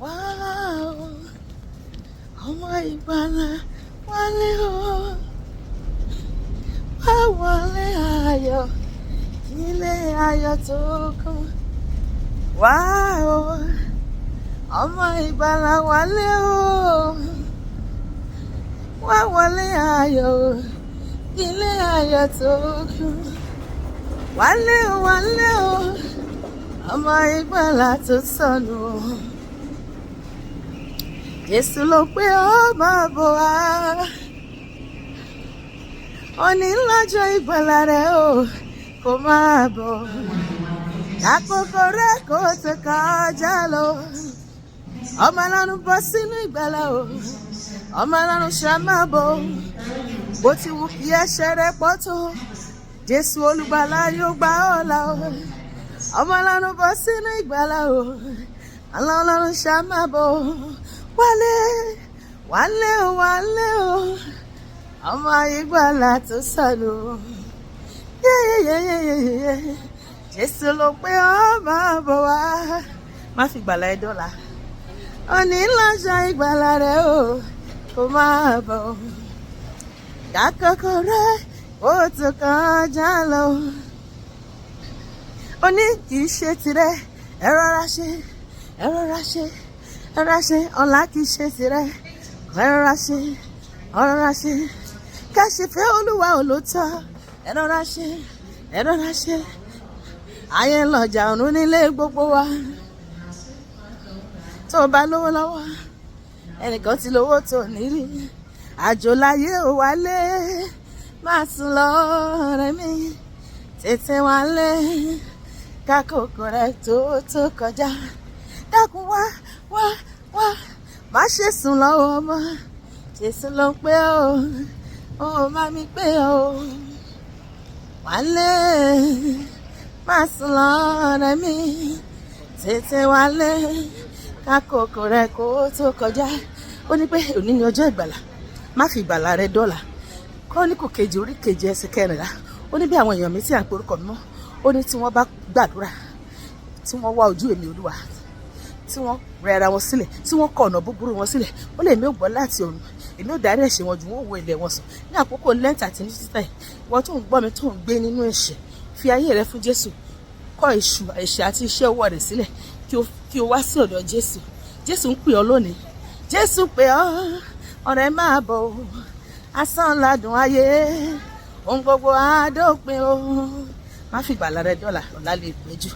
Wow, ọmọ ìgbàlà wálé o, wá wọlé ayọ̀, ilé ayọ̀ tó kún. Wow, ọmọ ìgbàlà wálé o, wá wọlé ayọ̀, ilé ayọ̀ tó kún. Wálé o, wálé o, ọmọ ìgbàlà tó sọnù. Jésù ló pé ó máa bọ̀ wá. Òní lọ́jọ́ ìgbàlà rẹ̀ o, kó máa bọ̀. Àkókò rẹ̀ kò tó kọjá lọ. Ọmọ Ọlọ́run bọ́ sínú ìgbàlà o. Ọmọ Ọlọ́run ṣá máa bọ̀. Bó ti wù kí ẹ̀ṣẹ̀ rẹ̀ pọ̀ tó, Jésù olùgbàlà yóò gbà ọ́ là o. Ọmọ Ọlọ́run bọ́ sínú ìgbàlà o. Ọlọ́run ṣá máa bọ̀. Wálé, wálé o, wálé o, ọmọ ìgbàlà tó sọnù. Jésù ló pé ó máa bọ̀ wá. Má fi ìgbàlà ẹ dọ́là. Òní lọ́jọ́ ìgbàlà rẹ̀ o, kó máa bọ̀. Àkókò rẹ̀ ó tó kọjá lọ. Òní kì í ṣe tirẹ̀, ẹ rọra ṣe, ẹ rọra ṣe. Ọ̀rọ̀ ṣe ọ̀la kì í ṣe tirẹ̀, ọ̀rọ̀ ṣe, ọ̀rọ̀ ṣe. Ká ṣe fẹ́ Olúwa olóòótọ́, ẹ̀rọra ṣe, ẹ̀rọra ṣe. Ayé ń lọjà ọ̀run nílé gbogbo wa. Tó o bá lówó lọ́wọ́, ẹnìkan ti lówó tó nírí. Àjò láyé ò wálé, máa sùn lọ ọ̀rẹ́ mi. Tètè wálé, kákòókò rẹ̀ tó kọjá. Dákun wá, wá, má ṣe sùn lọ́wọ́ ọmọ. Jésù ló ń pé o, ó má mi pé o. Wálé, má sùn lọ́rẹ́ mi. Tètè wálé, kákòókò rẹ̀ kó tó kọjá. Ó ní pé òní ni ọjọ́ ìgbàlà, má fi ìgbàlà rẹ dọ́là. Kọ́níkù kejì orí kejì ẹsẹ̀ kẹrìnlá. Ó ní bí àwọn èèyàn mi tí à ń porúkọ mi mọ́, ó ní tí wọ́n bá gbàdúrà, tí wọ́n wá ojú èmi Olúwa, tí wọ́n rẹra wọn sílẹ̀, tí wọ́n kọ̀ ọ̀nà búburú wọn sílẹ̀, ó lè mí ò gbọ́ láti ọ̀run, èmi ò dárí ẹ̀ṣẹ̀ wọn jù, wọ́n wo ilẹ̀ wọn sàn. Ní àkókò lẹ́ǹtà àti ní títà yìí, ìwọ tó ń gbọ́ mi tó ń gbé nínú ẹ̀ṣẹ̀, fi ayé rẹ fún Jésù, kọ̀ èṣù ẹ̀ṣẹ̀ àti iṣẹ́ ọwọ́ rẹ̀ sílẹ̀, kí o wá sí ọ̀dọ̀ Jésù. Jésù ń pè ọ́ lónìí. Jésù pè ọ́, ọ̀rẹ́ máa bọ̀ o, asán ládùn ayé, ohun gbogbo á dópin o. Má fi ìgbàlà rẹ dọ́là, ọ̀la lè pẹ́ jù.